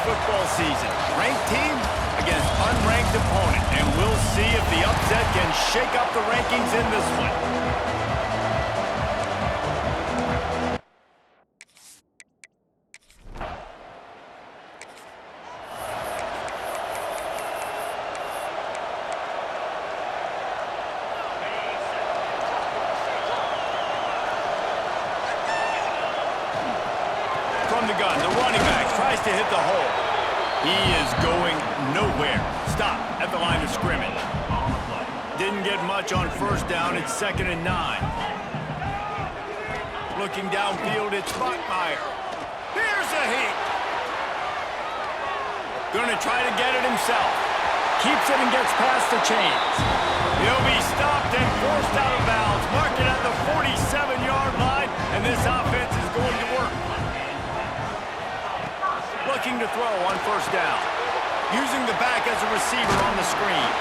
football season. Ranked team against unranked opponent. And we'll see if the upset can shake up the rankings in this one. From the gun, the running back tries to hit the hole. He is going nowhere. Stop at the line of scrimmage. Didn't get much on first down. It's 2nd and 9. Looking downfield, it's Bachmeier. Here's a heat. Gonna try to get it himself. Keeps it and gets past the chains. He'll be stopped and forced out of bounds. Mark it at the 47-yard line, and this offense is going to work. Looking to throw on first down. Using the back as a receiver on the screen.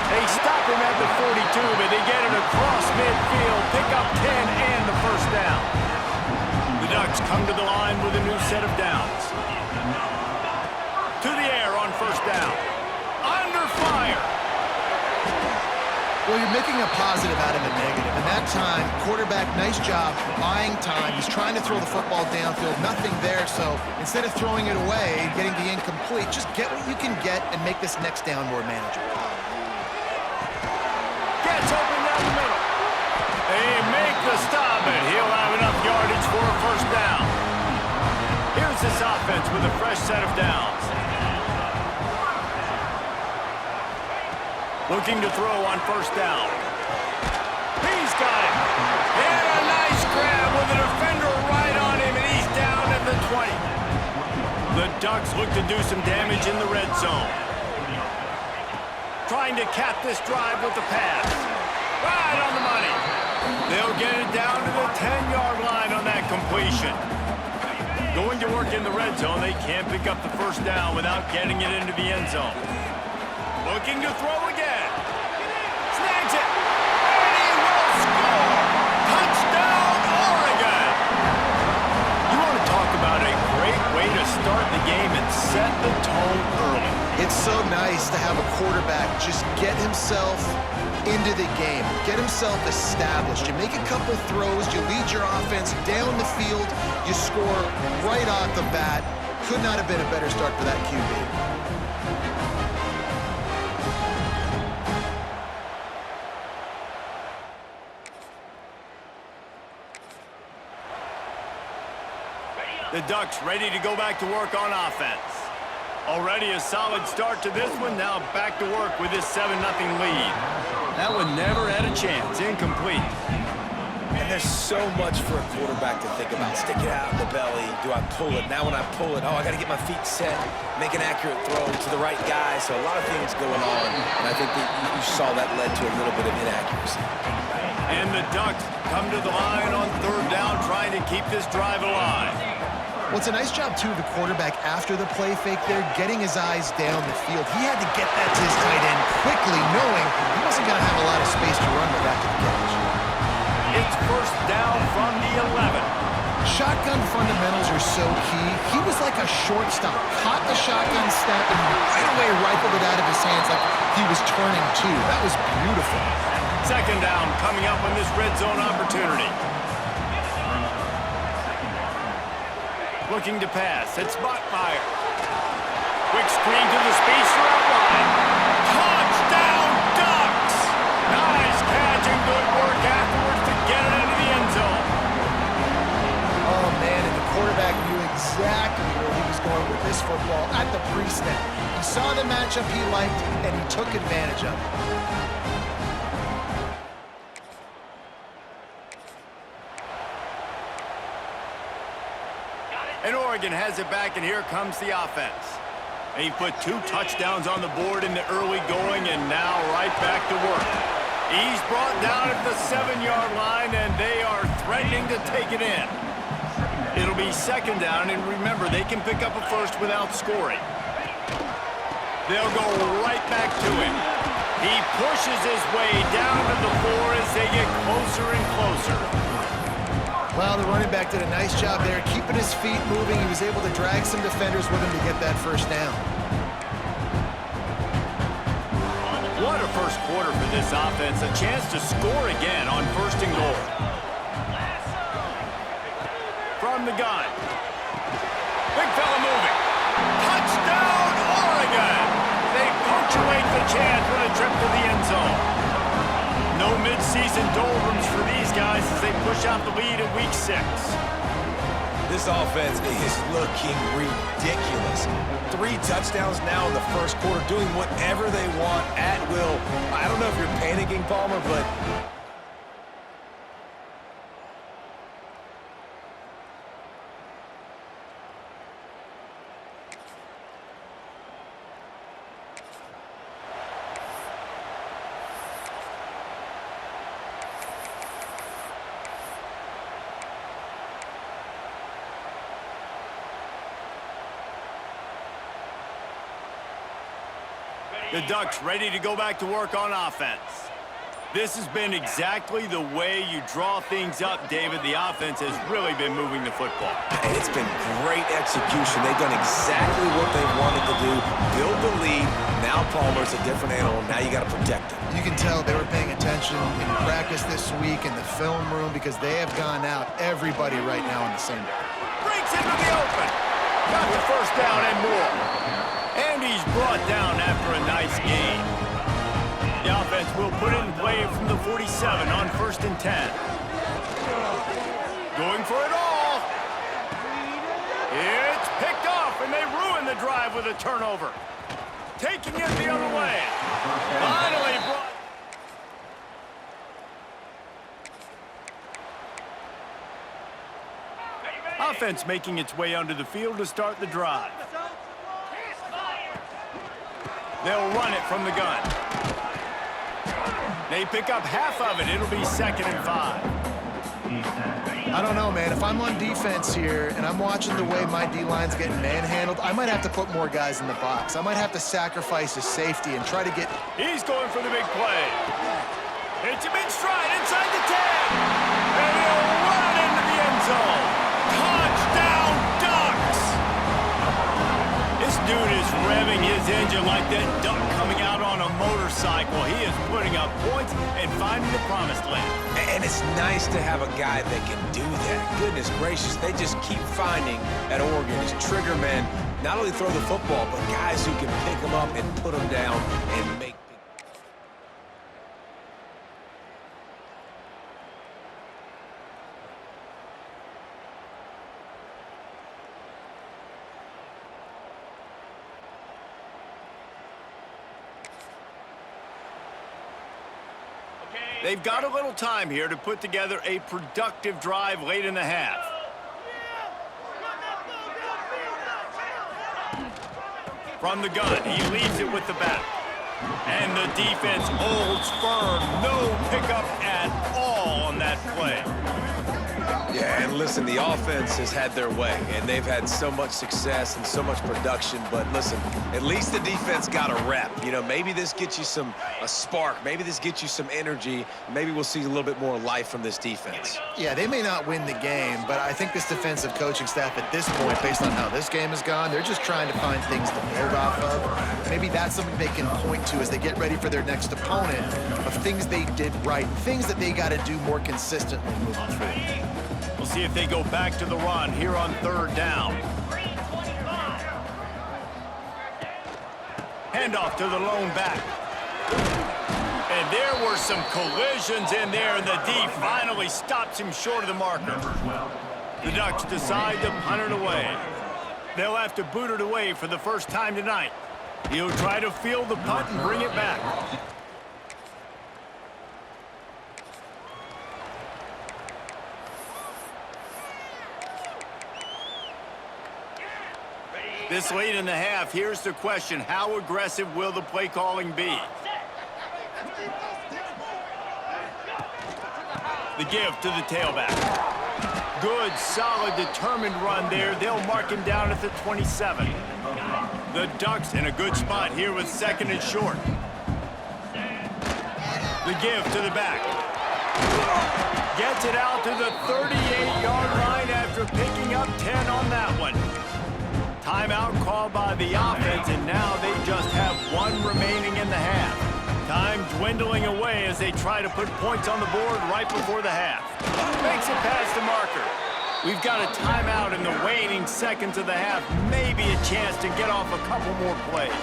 They stop him at the 42, but they get it across midfield. Pick up 10 and the first down. The Ducks come to the line with a new set of downs. To the air on first down. Under fire. Well, you're making a positive out of a negative. And that time, quarterback, nice job, buying time. He's trying to throw the football downfield, nothing there. So instead of throwing it away, getting the incomplete, just get what you can get and make this next down more manageable. Gets open down the middle. They make the stop, and he'll have enough yardage for a first down. Here's this offense with a fresh set of downs. Looking to throw on first down. He's got it. And a nice grab with a defender right on him, and he's down at the 20. The Ducks look to do some damage in the red zone. Trying to cap this drive with the pass. Right on the money. They'll get it down to the 10-yard line on that completion. Going to work in the red zone, they can't pick up the first down without getting it into the end zone. Looking to throw again. Snags it. And he will score. Touchdown, Oregon. You want to talk about a great way to start the game and set the tone early. It's so nice to have a quarterback just get himself into the game, get himself established. You make a couple throws, you lead your offense down the field, you score right off the bat. Could not have been a better start for that QB. The Ducks ready to go back to work on offense. Already a solid start to this one. Now back to work with this 7-0 lead. That one never had a chance. Incomplete. And there's so much for a quarterback to think about. Stick it out in the belly. Do I pull it? Now when I pull it, I got to get my feet set, make an accurate throw to the right guy. So a lot of things going on. And I think that you saw that led to a little bit of inaccuracy. And the Ducks come to the line on third down, trying to keep this drive alive. Well, it's a nice job, too, of the quarterback after the play fake there, getting his eyes down the field. He had to get that to his tight end quickly, knowing he wasn't going to have a lot of space to run with after the catch. It's first down from the 11. Shotgun fundamentals are so key. He was like a shortstop, caught the shotgun snap and right away rifled it out of his hands like he was turning too. That was beautiful. Second down coming up on this red zone opportunity. Looking to pass. It's Bachmeier. Quick screen to the spacer outline. Touchdown, Ducks! Nice catch and good work afterwards to get it into the end zone. Oh, man, and the quarterback knew exactly where he was going with this football at the pre-snap. He saw the matchup he liked, and he took advantage of it. And Oregon has it back, and here comes the offense. They put 2 touchdowns on the board in the early going, and now right back to work. He's brought down at the 7-yard line, and they are threatening to take it in. It'll be second down, and remember, they can pick up a first without scoring. They'll go right back to him. He pushes his way down to the 4 as they get closer and closer. Well, the running back did a nice job there, keeping his feet moving. He was able to drag some defenders with him to get that first down. What a first quarter for this offense. A chance to score again on 1st and goal. From the gun. Big fella moving. Touchdown, Oregon! They punctuate the chance with a trip to the end zone. No mid-season doldrums for these guys as they push out the lead in Week 6. This offense is looking ridiculous. 3 touchdowns now in the first quarter, doing whatever they want at will. I don't know if you're panicking, Palmer, but... The Ducks ready to go back to work on offense. This has been exactly the way you draw things up, David. The offense has really been moving the football. And it's been great execution. They've done exactly what they wanted to do. Build the lead. Now Palmer's a different animal. Now you got to protect him. You can tell they were paying attention in practice this week in the film room because they have gone out everybody right now in the same. Breaks into the open. Got the first down and more. And he's brought down after a nice gain. The offense will put it in play from the 47 on 1st and 10. Going for it all. It's picked off, and they ruin the drive with a turnover. Taking it the other way. Finally brought... Offense making its way onto the field to start the drive. They'll run it from the gun. They pick up half of it. It'll be 2nd and 5. I don't know, man. If I'm on defense here and I'm watching the way my D-line's getting manhandled, I might have to put more guys in the box. I might have to sacrifice his safety and try to get... He's going for the big play. It's a big stride inside the 10. And he'll run it into the end zone. Touchdown, Ducks! This dude is revving his engine like that duck coming out on a motorcycle. He is putting up points and finding the promised land. And it's nice to have a guy that can do that. Goodness gracious, they just keep finding at Oregon as trigger men, not only throw the football, but guys who can pick them up and put them down and make big... They've got a little time here to put together a productive drive late in the half. From the gun, he leaves it with the back. And the defense holds firm. No pickup at all on that play. Yeah, and listen, the offense has had their way, and they've had so much success and so much production, but listen, at least the defense got a rep. You know, maybe this gets you a spark. Maybe this gets you some energy. Maybe we'll see a little bit more life from this defense. Yeah, they may not win the game, but I think this defensive coaching staff at this point, based on how this game has gone, they're just trying to find things to build off of. Maybe that's something they can point to as they get ready for their next opponent of things they did right, things that they got to do more consistently moving forward. We'll see if they go back to the run here on 3rd down. Handoff to the lone back. And there were some collisions in there, and the D finally stops him short of the marker. The Ducks decide to punt it away. They'll have to boot it away for the first time tonight. He'll try to field the punt and bring it back. This late in the half, here's the question. How aggressive will the play calling be? The give to the tailback. Good, solid, determined run there. They'll mark him down at the 27. The Ducks in a good spot here with 2nd and short. The give to the back. Gets it out to the 38-yard line after picking up 10 on that one. Timeout called by the offense, and now they just have one remaining in the half. Time dwindling away as they try to put points on the board right before the half. Makes it past the marker. We've got a timeout in the waning seconds of the half. Maybe a chance to get off a couple more plays.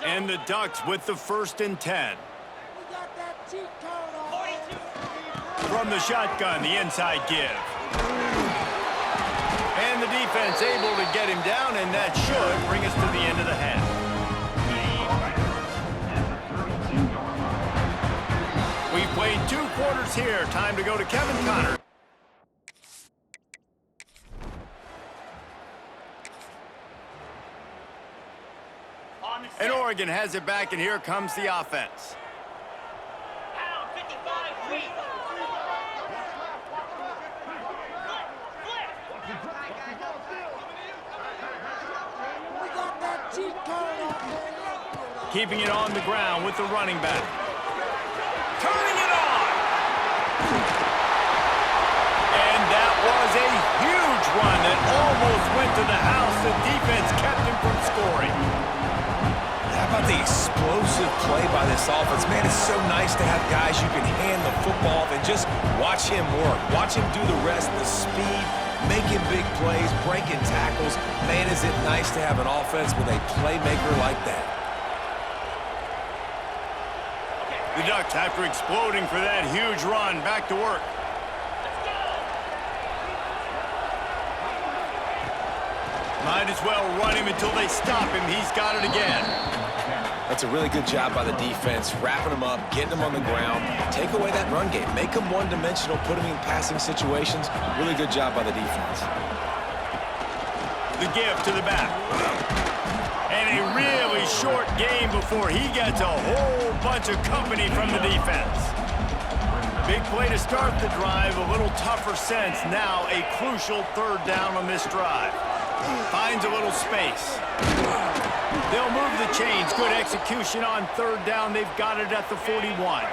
And the Ducks with the 1st and 10. From the shotgun, the inside give. And the defense able to get him down, and that should bring us to the end of the half. We've played 2 quarters here. Time to go to Kevin Connor. And Oregon has it back, and here comes the offense. Keeping it on the ground with the running back. Turning it on! And that was a huge run that almost went to the house. The defense kept him from scoring. How about the explosive play by this offense? Man, it's so nice to have guys you can hand the football off and just watch him work. Watch him do the rest, the speed, making big plays, breaking tackles. Man, is it nice to have an offense with a playmaker like that. The Ducks, after exploding for that huge run, back to work. Might as well run him until they stop him. He's got it again. That's a really good job by the defense, wrapping them up, getting them on the ground. Take away that run game. Make them one-dimensional, put them in passing situations. Really good job by the defense. The give to the back. And a really short game before he gets a whole bunch of company from the defense. Big play to start the drive, a little tougher sense. Now a crucial 3rd down on this drive. Finds a little space. They'll move the chains. Good execution on 3rd down. They've got it at the 41.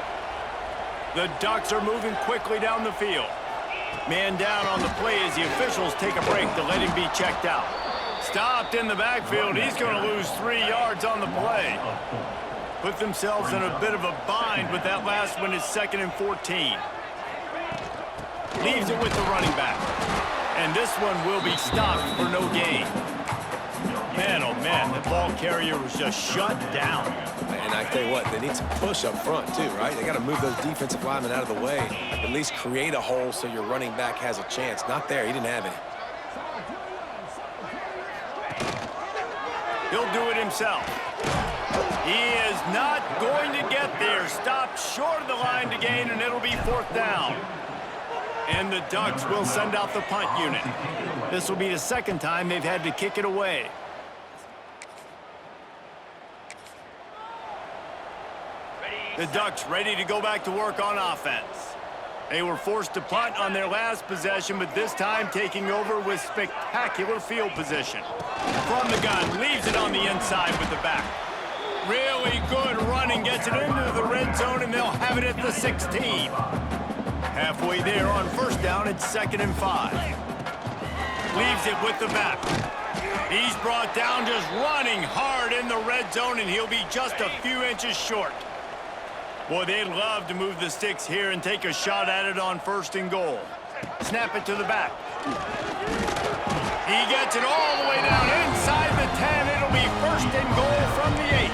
The Ducks are moving quickly down the field. Man down on the play as the officials take a break to let him be checked out. Stopped in the backfield. He's going to lose 3 yards on the play. Put themselves in a bit of a bind with that last one is 2nd and 14. Leaves it with the running back. And this one will be stopped for no gain. Man, oh man, the ball carrier was just shut down. And I tell you what, they need some push up front too, right? They got to move those defensive linemen out of the way. At least create a hole so your running back has a chance. Not there, he didn't have any. He'll do it himself. He is not going to get there. Stopped short of the line to gain, and it'll be 4th down. And the Ducks will send out the punt unit. This will be the 2nd time they've had to kick it away. The Ducks ready to go back to work on offense. They were forced to punt on their last possession, but this time taking over with spectacular field position. From the gun, leaves it on the inside with the back. Really good running, gets it into the red zone, and they'll have it at the 16. Halfway there on 1st down, it's 2nd and 5. Leaves it with the back. He's brought down just running hard in the red zone, and he'll be just a few inches short. Boy, they'd love to move the sticks here and take a shot at it on 1st and goal. Snap it to the back. He gets it all the way down inside the 10. It'll be 1st and goal from the 8.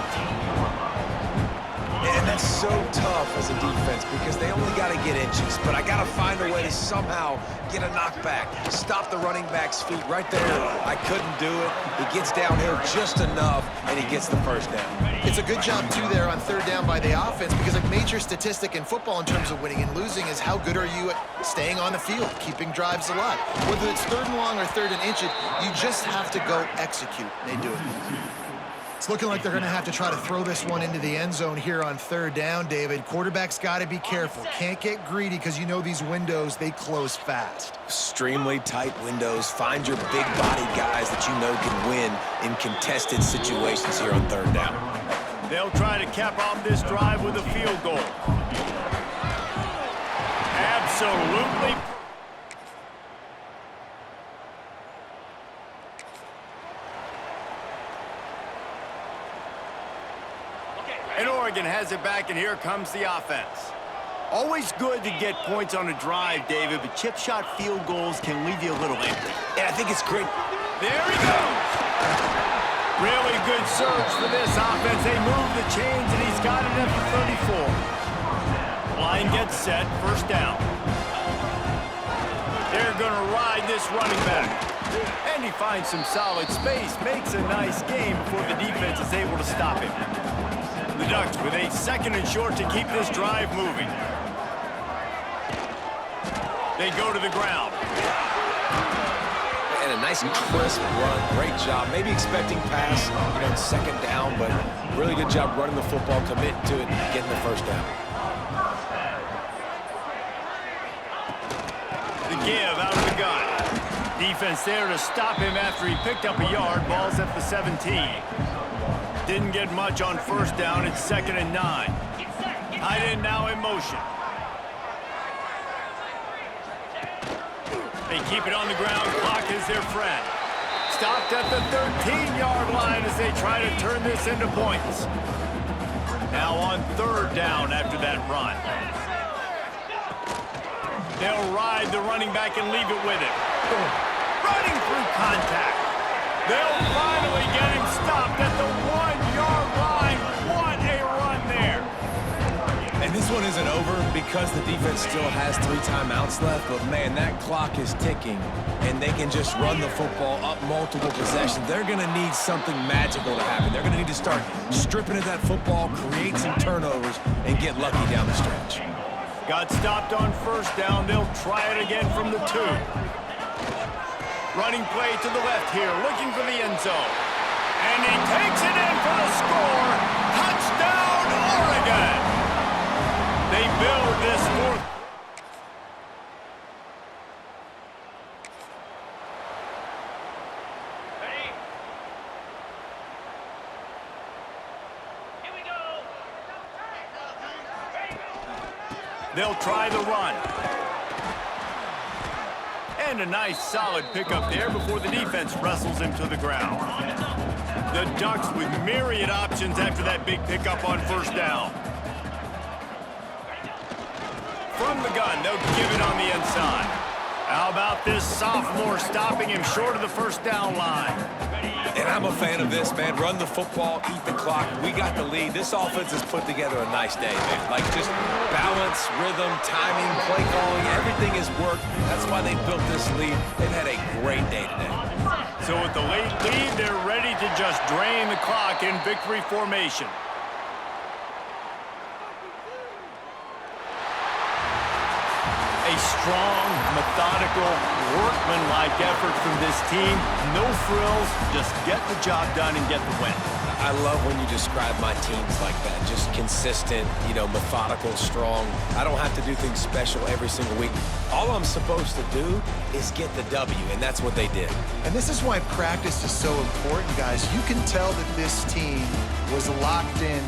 And that's so tough as a defense because they only got to get inches. But I got to find a way to somehow get a knockback, stop the running back's feet right there. I couldn't do it. He gets downhill just enough, and he gets the 1st down. It's a good job, too, there on 3rd down by the offense because a major statistic in football in terms of winning and losing is how good are you at staying on the field, keeping drives alive. Whether it's 3rd and long or 3rd and inches, you just have to go execute. They do it. It's looking like they're going to have to try to throw this one into the end zone here on third down, David. Quarterback's got to be careful. Can't get greedy because you know these windows, they close fast. Extremely tight windows. Find your big-bodied guys that you know can win in contested situations here on third down. They'll try to cap off this drive with a field goal. Absolutely. And Oregon has it back, and here comes the offense. Always good to get points on a drive, David, but chip shot field goals can leave you a little empty. And I think it's great. There he goes! Really good surge for this offense. They move the chains, and he's got it at the 34. Line gets set, first down. They're going to ride this running back. And he finds some solid space, makes a nice game before the defense is able to stop him. The Ducks with a second and short to keep this drive moving. They go to the ground. And a nice crisp run. Great job. Maybe expecting pass, second down, but really good job running the football, committing to it, and getting the first down. The give out of the gun. Defense there to stop him after he picked up a yard. Ball's at the 17. Didn't get much on first down. It's 2nd and 9. Tight end now in motion. They keep it on the ground. Clock is their friend. Stopped at the 13-yard line as they try to turn this into points. Now on third down after that run. They'll ride the running back and leave it with him. Running through contact. They'll finally get him stopped at the 1-yard line. What a run there. And this one isn't over because the defense still has 3 timeouts left, but man, that clock is ticking, and they can just run the football up multiple possessions. They're going to need something magical to happen. They're going to need to start stripping at that football, create some turnovers, and get lucky down the stretch. Got stopped on first down. They'll try it again from the 2. Running play to the left here, looking for the end zone. And he takes it in for the score. Touchdown, Oregon! They build this fourth. Ready? Here we go. They'll try the run. And a nice solid pickup there before the defense wrestles him to the ground. The Ducks with myriad options after that big pickup on first down. From the gun, they'll give it on the inside. How about this sophomore stopping him short of the first down line? And I'm a fan of this, man. Run the football, eat the clock. We got the lead. This offense has put together a nice day, man. Like just balance, rhythm, timing, play calling, everything has worked. That's why they built this lead. They've had a great day today. So with the late lead, they're ready to just drain the clock in victory formation. A strong, methodical, workmanlike effort from this team. No frills, just get the job done and get the win. I love when you describe my teams like that. Just consistent, methodical, strong. I don't have to do things special every single week. All I'm supposed to do is get the W, and that's what they did. And this is why practice is so important, guys. You can tell that this team was locked in.